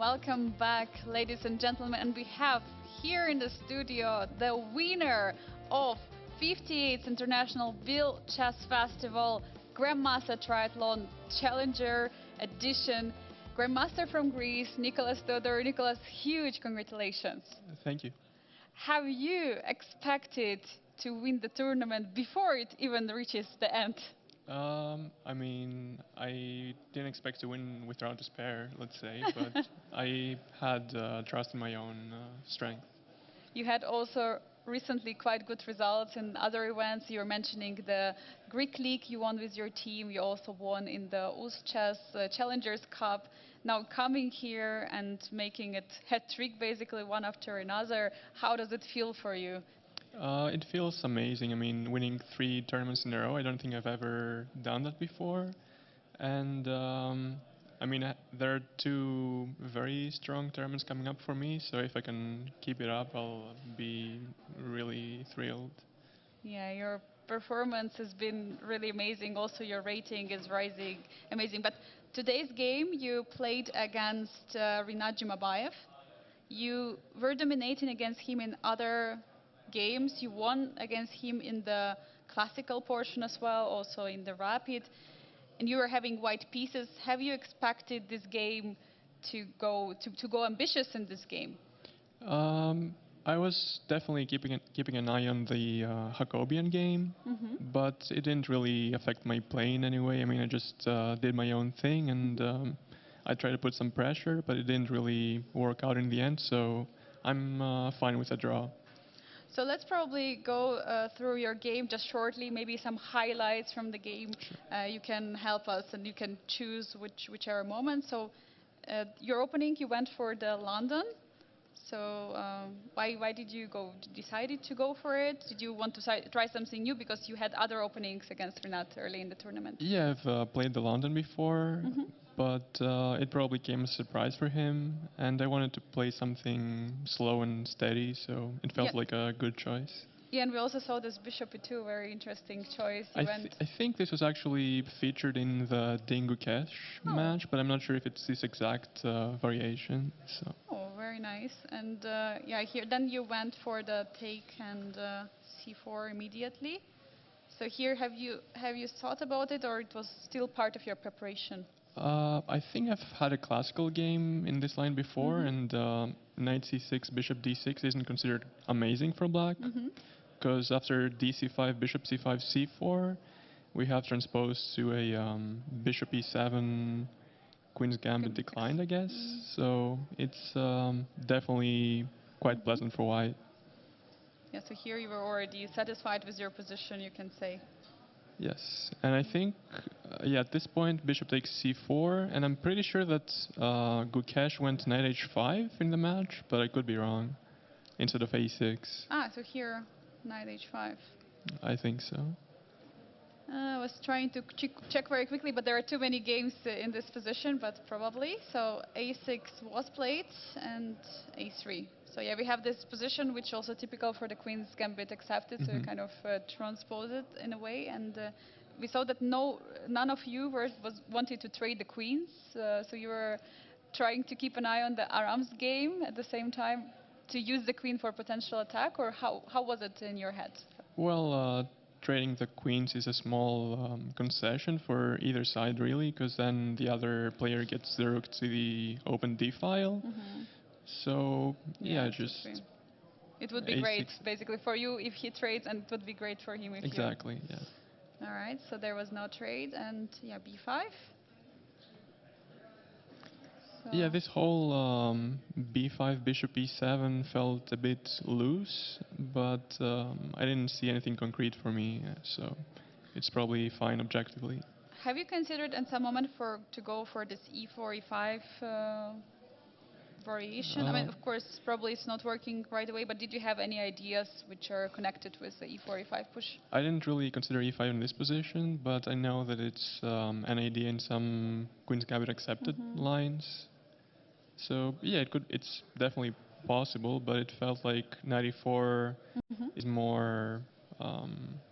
Welcome back, ladies and gentlemen. And we have here in the studio the winner of 58th International Biel Chess Festival Grandmaster Triathlon Challenger Edition. Grandmaster from Greece, Nikolas Theodorou. Nikolas, huge congratulations. Thank you. Have you expected to win the tournament before it even reaches the end? I didn't expect to win with round to spare, let's say, but I had trust in my own strength. You had also recently quite good results in other events. You were mentioning the Greek League you won with your team. You also won in the Chess Challengers Cup. Now coming here and making it hat trick, basically one after another. How does it feel for you? It feels amazing. I mean, winning 3 tournaments in a row, I don't think I've ever done that before. And there are 2 very strong tournaments coming up for me, so if I can keep it up, I'll be really thrilled. Yeah, your performance has been really amazing. Also, your rating is rising, amazing. But today's game, you played against Rinat Jumabayev. You were dominating against him in other games. You won against him in the classical portion as well, also in the rapid. And you were having white pieces. Have you expected this game to go ambitious in this game? Um, I was definitely keeping an eye on the Jacobian game, but it didn't really affect my play in any way. I mean, I just did my own thing, and I tried to put some pressure, but it didn't really work out in the end. So I'm fine with a draw. So let's probably go through your game just shortly, maybe some highlights from the game. Sure. You can help us and you can choose whichever moment. So your opening, you went for the London. So why did you decided to go for it? Did you want to try something new because you had other openings against Renat early in the tournament? Yeah, I've played the London before, but it probably came as a surprise for him, and I wanted to play something slow and steady, so it felt Yeah. like a good choice. Yeah, and we also saw this Bishop E2, very interesting choice. I, You th- went. I think this was actually featured in the Dingukesh Oh. match, but I'm not sure if it's this exact variation. So Oh, very nice. And yeah, here then you went for the take and c4 immediately. So here, have you thought about it, or it was still part of your preparation? I think I've had a classical game in this line before, Mhm. and knight c6, bishop d6 isn't considered amazing for black, Mhm. because after dc5, bishop c5, c4, we have transposed to a bishop e7, queen's gambit declined, I guess. So it's definitely quite Mhm. pleasant for white. Yeah. So here you were already satisfied with your position, you can say. Yes, and I think, yeah, at this point, bishop takes c4, and I'm pretty sure that Gukesh went knight h5 in the match, but I could be wrong, instead of a6. Ah, so here, knight h5. I think so. I was trying to check very quickly, but there are too many games in this position, but probably. So a6 was played and a3. So yeah, we have this position, which also typical for the queen's gambit accepted, so you Hmm. kind of transpose it in a way. And we saw that none of you was wanted to trade the queens, so you were trying to keep an eye on the Aram's game at the same time to use the queen for potential attack, or how was it in your head? Well, trading the queens is a small concession for either side, really, because then the other player gets the rook to the open d file. Hmm. So, Yeah, yeah, exactly. just It would be great, a6. basically, for you if he trades, and it would be great for him if you. Exactly, yeah. All right, so there was no trade, and yeah, b5. Yeah, So this whole b5, bishop e7 felt a bit loose, but I didn't see anything concrete for me, so it's probably fine objectively. have you considered at some moment to go for this e4, e5 variation? I mean, Uh, of course, probably it's not working right away, but did you have any ideas which are connected with the e4, e5 push? I didn't really consider e5 in this position, but I know that it's an idea in some Queen's Gambit accepted Hmm. lines. So yeah, it's definitely possible, but it felt like 94 Hmm. is more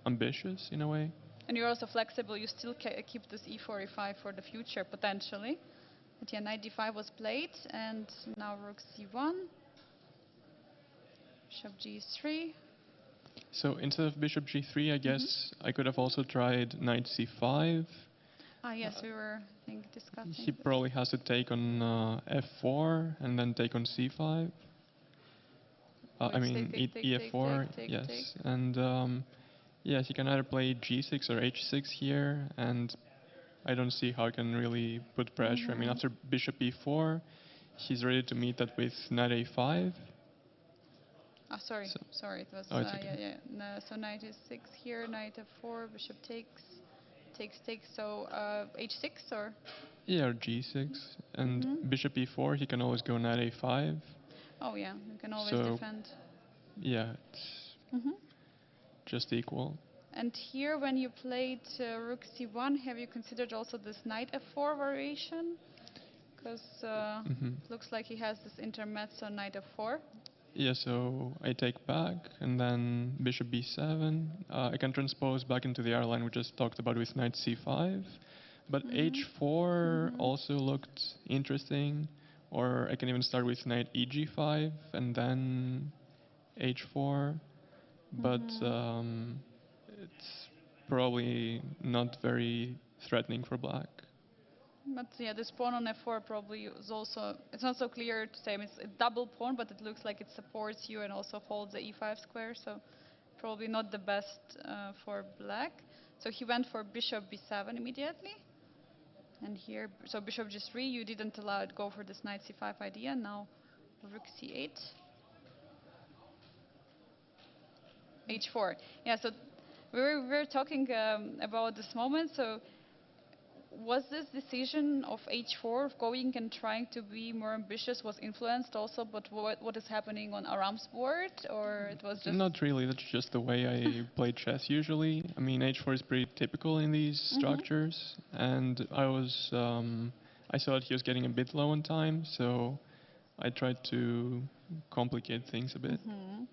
ambitious in a way. And you're also flexible. You still keep this e4, e5 for the future potentially. But yeah, knight d5 was played, and now rook c1, bishop g3. So instead of bishop g3, I guess I could have also tried knight c5. Ah, yes, we were, I think, discussing He this. probably has to take on f4 and then take on c5. I Which mean, ef4, take. yes. And yes, he can either play g6 or h6 here, and I don't see how I can really put pressure. I mean, after bishop e4, he's ready to meet that with knight a5. Ah, sorry, So, sorry, it was, oh, it's yeah, okay. yeah. No, so knight is 6 here, knight f4, bishop takes, so h6 or? Yeah, or g6. And Hmm. bishop e4, he can always go knight a5. Oh yeah, you can always So, defend. yeah, it's Hmm. just equal. And here, when you played rook c1, have you considered also this knight f4 variation? Because Hmm. it looks like he has this intermezzo knight f4. Yeah, so I take back, and then bishop b7. I can transpose back into the line we just talked about with knight c5. But Hmm. h4 Hmm. also looked interesting. Or I can even start with knight eg5 and then h4. But Hmm. it's probably not very threatening for black. But yeah, this pawn on f4 probably is also, it's not so clear to say. I mean, it's a double pawn, but it looks like it supports you and also holds the e5 square, so probably not the best for black. So he went for bishop b7 immediately. And here, so bishop g3, you didn't allow it go for this knight c5 idea. Now rook c8, h4. Yeah, so we were talking about this moment. So was this decision of h4 of going and trying to be more ambitious was influenced also but what is happening on Aram's board, or it was just Not really, that's just the way I play chess usually. I mean, h4 is pretty typical in these Mhm. structures, and I saw that he was getting a bit low on time, so I tried to complicate things a bit. Mhm.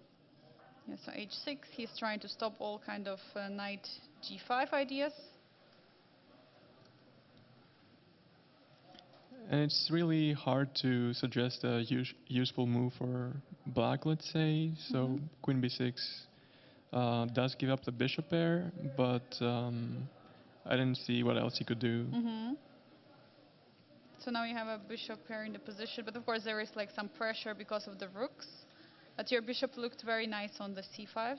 Yeah, so h6, he's trying to stop all kind of knight g5 ideas. And it's really hard to suggest a useful move for black, let's say. So Mhm. queen b6 does give up the bishop pair, but I didn't see what else he could do. Mhm. So now you have a bishop pair in the position, but of course there is like some pressure because of the rooks. But your bishop looked very nice on the c5.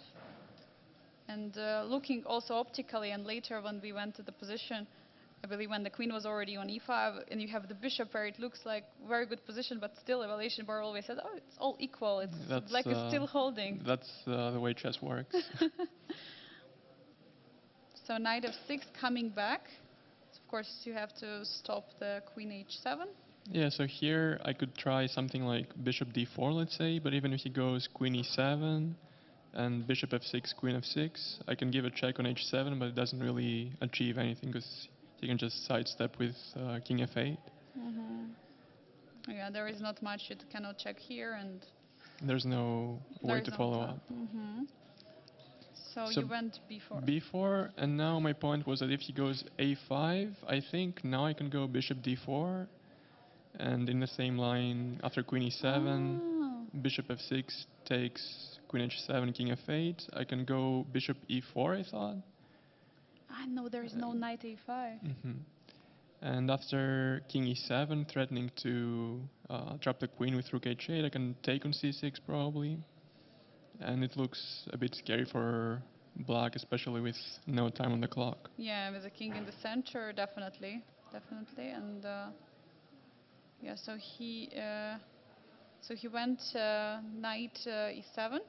And looking also optically, and later when we went to the position, I believe when the queen was already on e5 and you have the bishop pair, it looks like very good position, but still evaluation bar always says, oh, it's all equal. It's That's black is still holding. the way chess works. So knight f6 coming back. So of course you have to stop the queen h7. Yeah, so here I could try something like bishop d4, let's say, but even if he goes queen e7 and bishop f6, queen f6, I can give a check on h7, but it doesn't really achieve anything because he can just sidestep with king f8. Hmm. Yeah, there is not much. You cannot check here, and There's no there way is to no follow top. up. So So you went before. b4, and now my point was that if he goes a5, I think now I can go bishop d4, and in the same line, after queen e7, Oh, bishop f6 takes queen h7, king f8. I can go bishop e4, I thought. I know there is no knight a5. Hmm. And after king e7, threatening to trap the queen with rook h8, I can take on c6 probably. And it looks a bit scary for black, especially with no time on the clock. Yeah, with the king in the center, definitely, definitely, and yeah. So he went knight e7,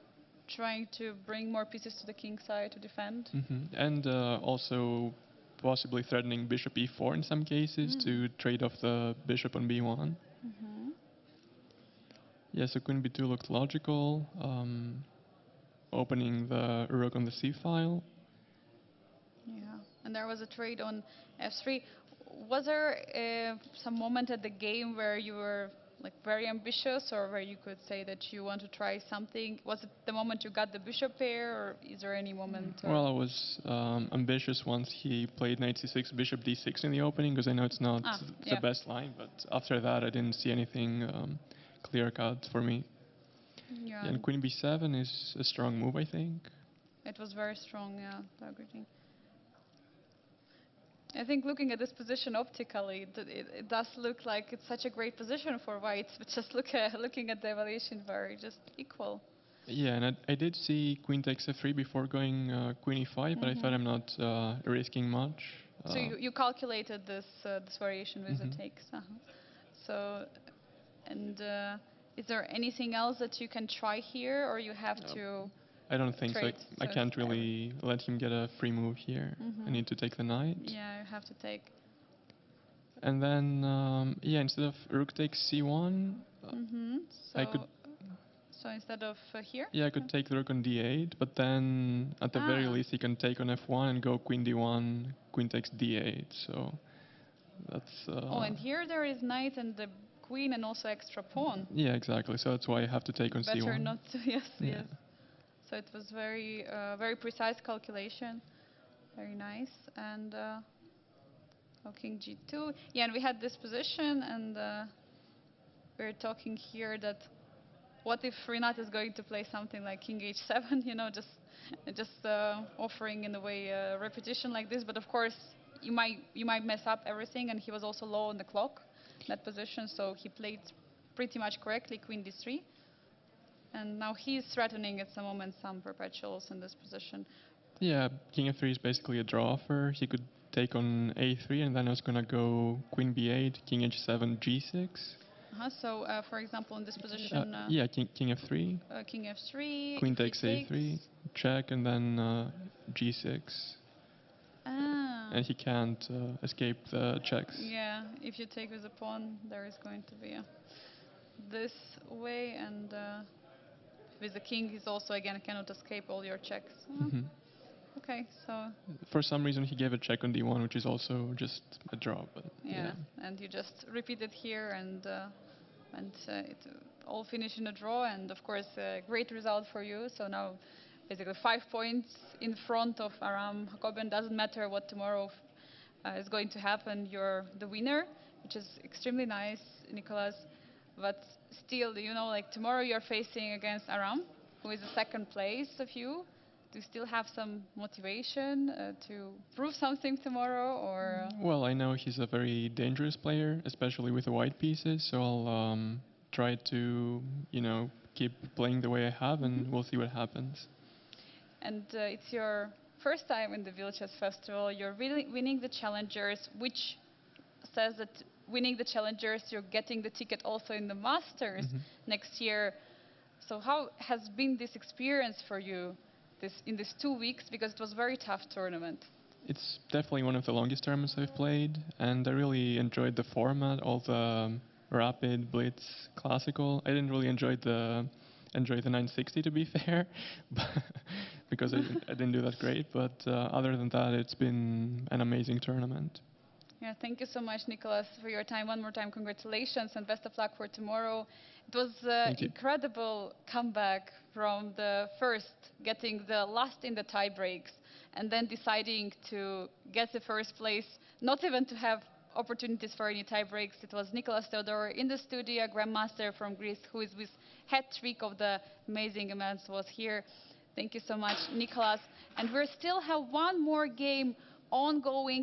trying to bring more pieces to the king side to defend. And also possibly threatening bishop e4 in some cases Mm. to trade off the bishop on b1. Mhm. Yeah, so queen b2 looked logical, opening the rook on the c file. Yeah, and there was a trade on f3. Was there some moment at the game where you were like very ambitious, or where you could say that you want to try something? Was it the moment you got the bishop pair, or is there any moment? Well, I was ambitious once he played knight c6, bishop d6 in the opening, because I know it's not the Yeah. best line, but after that I didn't see anything clear cut for me. Yeah, Yeah, and queen b7 is a strong move, I think. it was very strong. Yeah, targeting. I think looking at this position optically, it does look like it's such a great position for whites. But just looking at the evaluation, very just equal. Yeah, and I did see queen takes f3 before going queen e5, but I thought I'm not risking much. So you calculated this variation with the Mhm. takes. So and is there anything else that you can try here, or you have to I don't think so. trade? I So it's can't really let him get a free move here. I need to take the knight. yeah, you have to take. And then, yeah, instead of rook takes c1, I could, So instead of here. yeah, I could take the rook on d8, but then at the very least he can take on f1 and go queen d1, queen takes d8. So that's. Oh, and here there is knight and the queen and also extra pawn. Yeah, exactly. So that's why I have to take on Better c1. not to. Yes, Yeah. yes. So it was very precise calculation. Very nice. And king g2. Yeah, and we had this position, and we're talking here that what if Renat is going to play something like king h7? Just offering in a way a repetition like this. But of course, you might mess up everything, and he was also low on the clock, that position. So he played pretty much correctly, queen d3. And now he's threatening at the moment some perpetuals in this position. Yeah, king f3 is basically a draw offer. He could take on a3, and then I was gonna go queen b8, king h7, g6. So, for example, in this position, Yeah, king f3, king f3, queen if he takes a3, takes. check, and then g6. Ah, And he can't escape the checks. yeah. If you take with a pawn, there is going to be this way, and with the king, he's also again cannot escape all your checks. Mhm. Okay, so For some reason, he gave a check on d1, which is also just a draw. But yeah, and you just repeat it here, and it all finished in a draw, and of course a great result for you. So now basically 5 points in front of Aram Hakobian. Doesn't matter what tomorrow is going to happen, you're the winner, which is extremely nice, Nicholas. But still, like tomorrow you're facing against Aram, who is the second place of you. Do you still have some motivation to prove something tomorrow, or? Well, I know he's a very dangerous player, especially with the white pieces. So I'll try to, keep playing the way I have, and we'll see what happens. And it's your first time in the Biel Chess Festival. You're really winning the Challengers, which says that winning the Challengers, you're getting the ticket also in the Masters next year. So how has been this experience for you in these 2 weeks? Because it was a very tough tournament. It's definitely one of the longest tournaments I've played, and I really enjoyed the format, all the rapid, blitz, classical. I didn't really enjoy the 960 to be fair, because I didn't do that great. But other than that, it's been an amazing tournament. Yeah, thank you so much, Nicholas, for your time. One more time, congratulations and best of luck for tomorrow. It was Thank you. incredible comeback from the first, getting the last in the tie breaks, and then deciding to get the first place, not even to have opportunities for any tie breaks. It was Nikolas Theodorou in the studio, grandmaster from Greece, who is with hat trick of the amazing events, was here. Thank you so much, Nicholas. And we still have one more game ongoing